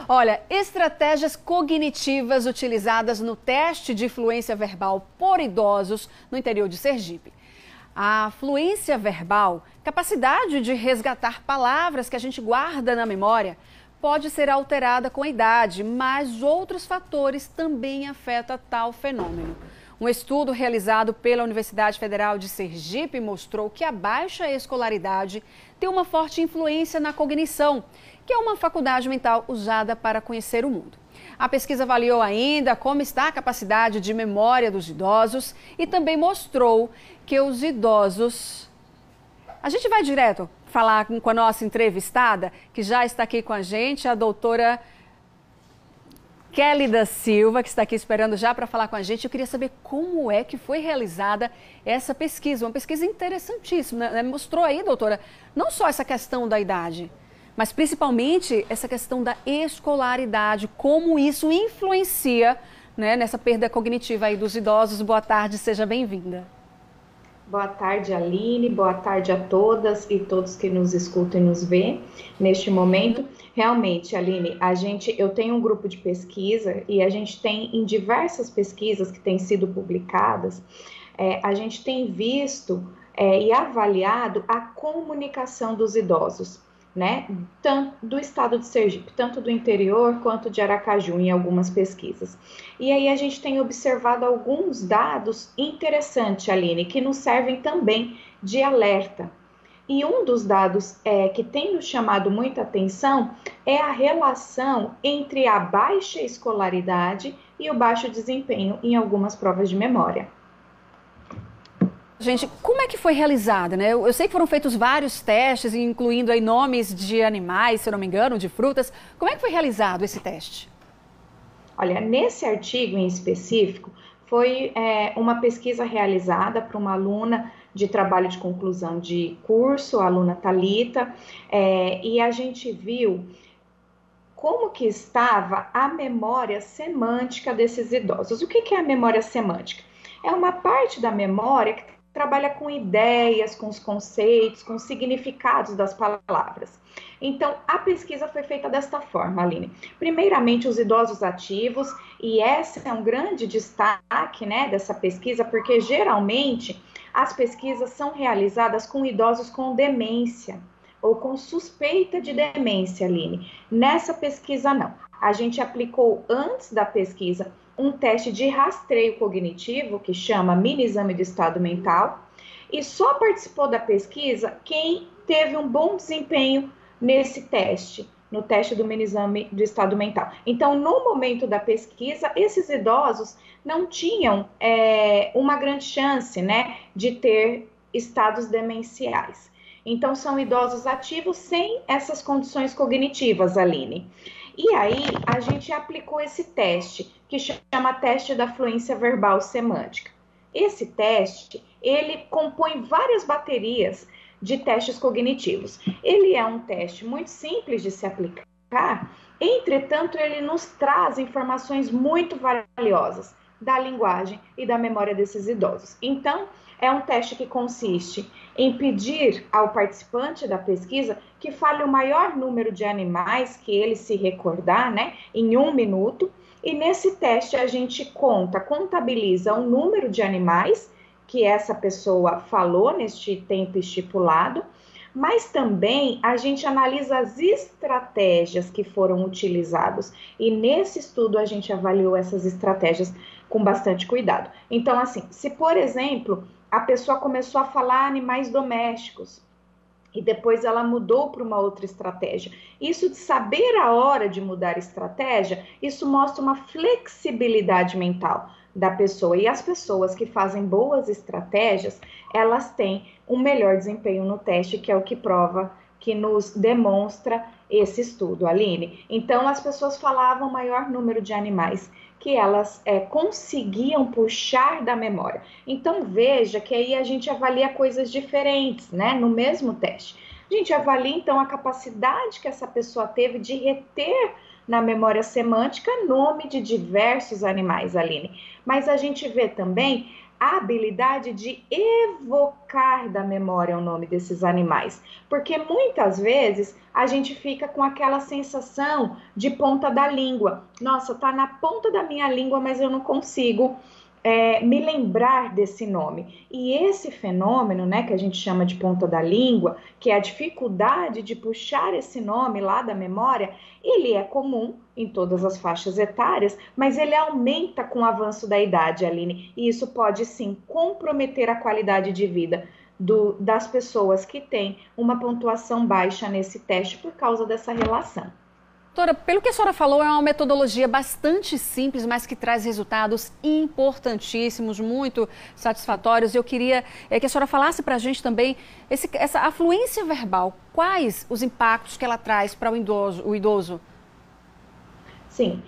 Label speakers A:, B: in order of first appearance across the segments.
A: Olha, estratégias cognitivas utilizadas no teste de fluência verbal por idosos no interior de Sergipe. A fluência verbal, capacidade de resgatar palavras que a gente guarda na memória, pode ser alterada com a idade, mas outros fatores também afetam tal fenômeno. Um estudo realizado pela Universidade Federal de Sergipe mostrou que a baixa escolaridade tem uma forte influência na cognição, que é uma faculdade mental usada para conhecer o mundo. A pesquisa avaliou ainda como está a capacidade de memória dos idosos e também mostrou que os idosos... A gente vai direto falar com a nossa entrevistada, que já está aqui com a gente, a doutora Kelly da Silva, que está aqui esperando já para falar com a gente. Eu queria saber como é que foi realizada essa pesquisa, uma pesquisa interessantíssima, né? Mostrou aí, doutora, não só essa questão da idade, mas principalmente essa questão da escolaridade, como isso influencia, né, nessa perda cognitiva aí dos idosos. Boa tarde, seja bem-vinda.
B: Boa tarde, Aline, boa tarde a todas e todos que nos escutam e nos veem neste momento. Realmente, Aline, eu tenho um grupo de pesquisa e a gente tem em diversas pesquisas que têm sido publicadas, a gente tem visto e avaliado a comunicação dos idosos, né? Tanto do estado de Sergipe, tanto do interior quanto de Aracaju, em algumas pesquisas. E aí a gente tem observado alguns dados interessantes, Aline, que nos servem também de alerta. E um dos dados que tem nos chamado muita atenção é a relação entre a baixa escolaridade e o baixo desempenho em algumas provas de memória.
A: Gente, como é que foi realizada, né? Eu sei que foram feitos vários testes, incluindo aí nomes de animais, se eu não me engano, de frutas. Como é que foi realizado esse teste?
B: Olha, nesse artigo em específico, foi uma pesquisa realizada por uma aluna de trabalho de conclusão de curso, a aluna Thalita, e a gente viu como que estava a memória semântica desses idosos. O que é a memória semântica? É uma parte da memória que trabalha com ideias, com os conceitos, com os significados das palavras. Então, a pesquisa foi feita desta forma, Aline. Primeiramente, os idosos ativos, e esse é um grande destaque, né, dessa pesquisa, porque geralmente as pesquisas são realizadas com idosos com demência ou com suspeita de demência, Aline. Nessa pesquisa, não. A gente aplicou antes da pesquisa um teste de rastreio cognitivo, que chama mini exame de estado mental, e só participou da pesquisa quem teve um bom desempenho nesse teste, no teste do mini exame de estado mental. Então, no momento da pesquisa, esses idosos não tinham uma grande chance, né, de ter estados demenciais. Então, são idosos ativos sem essas condições cognitivas, Aline. E aí, a gente aplicou esse teste, que chama teste da fluência verbal semântica. Esse teste, ele compõe várias baterias de testes cognitivos. Ele é um teste muito simples de se aplicar, entretanto, ele nos traz informações muito valiosas da linguagem e da memória desses idosos. Então, é um teste que consiste em pedir ao participante da pesquisa que fale o maior número de animais que ele se recordar, né, em 1 minuto. E nesse teste a gente contabiliza o número de animais que essa pessoa falou neste tempo estipulado, mas também a gente analisa as estratégias que foram utilizadas. E nesse estudo a gente avaliou essas estratégias com bastante cuidado. Então, assim, se por exemplo a pessoa começou a falar animais domésticos e depois ela mudou para uma outra estratégia, isso de saber a hora de mudar estratégia, isso mostra uma flexibilidade mental da pessoa. E as pessoas que fazem boas estratégias, elas têm um melhor desempenho no teste, que é o que prova, que nos demonstra esse estudo, Aline. Então, as pessoas falavam o maior número de animais que elas conseguiam puxar da memória. Então, veja que aí a gente avalia coisas diferentes, né, no mesmo teste. A gente avalia, então, a capacidade que essa pessoa teve de reter na memória semântica nome de diversos animais, Aline. Mas a gente vê também a habilidade de evocar da memória o nome desses animais, porque muitas vezes a gente fica com aquela sensação de ponta da língua. Nossa, tá na ponta da minha língua, mas eu não consigo me lembrar desse nome. E esse fenômeno, né, que a gente chama de ponta da língua, que é a dificuldade de puxar esse nome lá da memória, ele é comum em todas as faixas etárias, mas ele aumenta com o avanço da idade, Aline, e isso pode sim comprometer a qualidade de vida das pessoas que têm uma pontuação baixa nesse teste por causa dessa relação.
A: Doutora, pelo que a senhora falou, é uma metodologia bastante simples, mas que traz resultados importantíssimos, muito satisfatórios. Eu queria que a senhora falasse para a gente também essa afluência verbal. Quais os impactos que ela traz para o idoso?
B: Sim,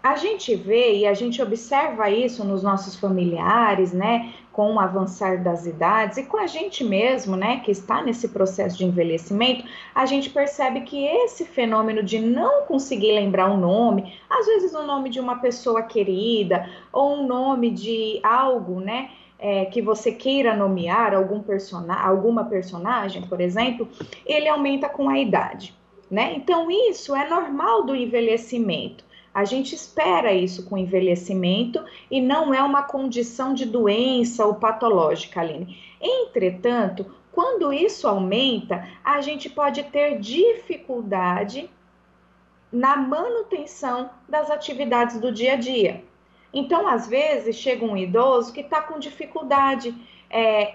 B: a gente vê e a gente observa isso nos nossos familiares, né, com o avançar das idades e com a gente mesmo, né, que está nesse processo de envelhecimento, a gente percebe que esse fenômeno de não conseguir lembrar o nome, às vezes o nome de uma pessoa querida ou um nome de algo, né, que você queira nomear, alguma personagem, por exemplo, ele aumenta com a idade. Né? Então, isso é normal do envelhecimento. A gente espera isso com o envelhecimento e não é uma condição de doença ou patológica, Aline. Entretanto, quando isso aumenta, a gente pode ter dificuldade na manutenção das atividades do dia a dia. Então, às vezes, chega um idoso que está com dificuldade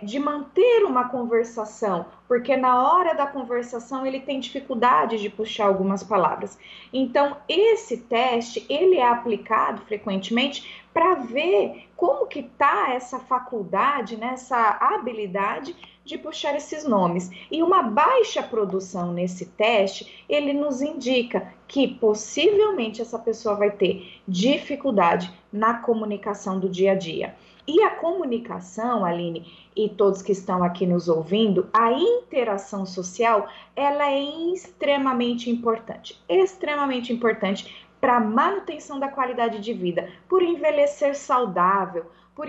B: de manter uma conversação, porque na hora da conversação ele tem dificuldade de puxar algumas palavras. Então, esse teste, ele é aplicado frequentemente para ver como que está essa faculdade, né, essa habilidade de puxar esses nomes. E uma baixa produção nesse teste, ele nos indica que possivelmente essa pessoa vai ter dificuldade na comunicação do dia a dia. E a comunicação, Aline, e todos que estão aqui nos ouvindo, a interação social, ela é extremamente importante para a manutenção da qualidade de vida, por envelhecer saudável, por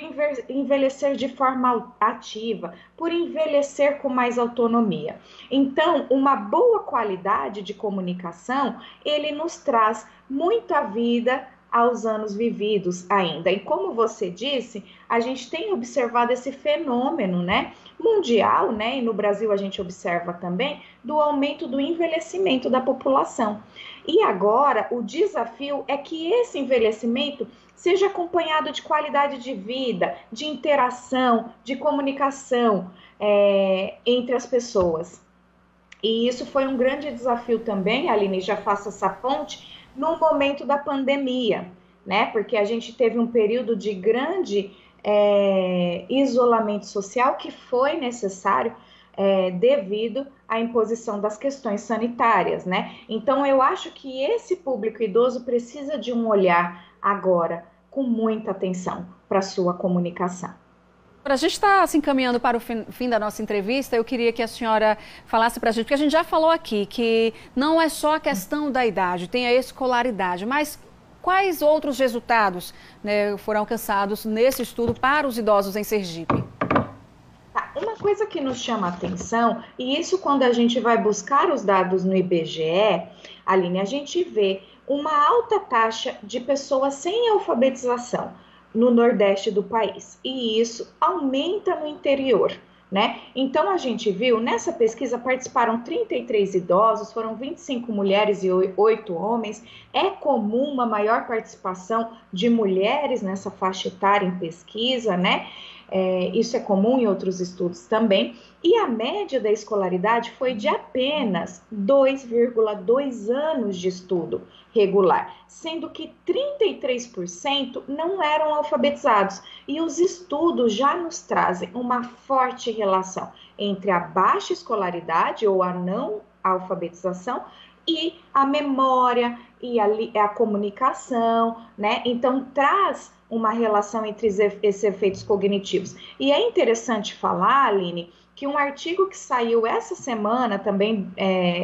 B: envelhecer de forma ativa, por envelhecer com mais autonomia. Então, uma boa qualidade de comunicação, ele nos traz muita vida aos anos vividos ainda. E como você disse, a gente tem observado esse fenômeno, né, mundial, né, e no Brasil a gente observa também, do aumento do envelhecimento da população. E agora, o desafio é que esse envelhecimento seja acompanhado de qualidade de vida, de interação, de comunicação entre as pessoas. E isso foi um grande desafio também, Aline, já faço essa ponte, no momento da pandemia, né? Porque a gente teve um período de grande isolamento social que foi necessário devido à imposição das questões sanitárias, né? Então, eu acho que esse público idoso precisa de um olhar agora com muita atenção para a sua comunicação.
A: A gente está se encaminhando para o fim da nossa entrevista. Eu queria que a senhora falasse para a gente, porque a gente já falou aqui que não é só a questão da idade, tem a escolaridade, mas quais outros resultados, né, foram alcançados nesse estudo para os idosos em Sergipe?
B: Uma coisa que nos chama a atenção, e isso quando a gente vai buscar os dados no IBGE, Aline, a gente vê uma alta taxa de pessoas sem alfabetização no Nordeste do país, e isso aumenta no interior, né? Então, a gente viu, nessa pesquisa participaram 33 idosos, foram 25 mulheres e 8 homens. É comum uma maior participação de mulheres nessa faixa etária em pesquisa, né? Isso é comum em outros estudos também. E a média da escolaridade foi de apenas 2,2 anos de estudo regular, sendo que 33% não eram alfabetizados. E os estudos já nos trazem uma forte relação entre a baixa escolaridade ou a não alfabetização e a memória e a comunicação, né? Então, traz uma relação entre esses efeitos cognitivos. E é interessante falar, Aline, que um artigo que saiu essa semana, também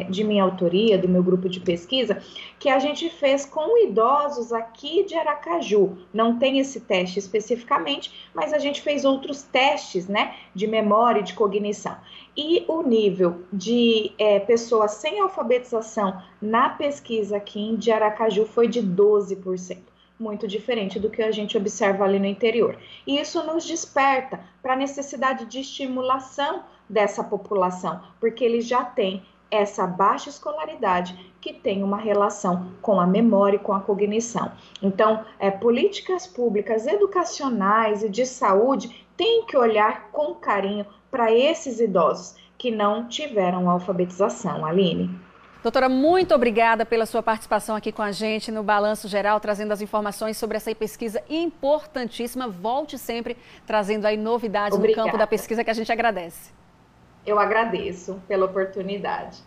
B: de minha autoria, do meu grupo de pesquisa, que a gente fez com idosos aqui de Aracaju. Não tem esse teste especificamente, mas a gente fez outros testes, né, de memória e de cognição. E o nível de pessoas sem alfabetização na pesquisa aqui de Aracaju foi de 12%. Muito diferente do que a gente observa ali no interior. E isso nos desperta para a necessidade de estimulação dessa população, porque eles já têm essa baixa escolaridade que tem uma relação com a memória e com a cognição. Então, políticas públicas educacionais e de saúde têm que olhar com carinho para esses idosos que não tiveram alfabetização, Aline.
A: Doutora, muito obrigada pela sua participação aqui com a gente no Balanço Geral, trazendo as informações sobre essa pesquisa importantíssima. Volte sempre trazendo aí novidades no campo da pesquisa, que a gente agradece.
B: Eu agradeço pela oportunidade.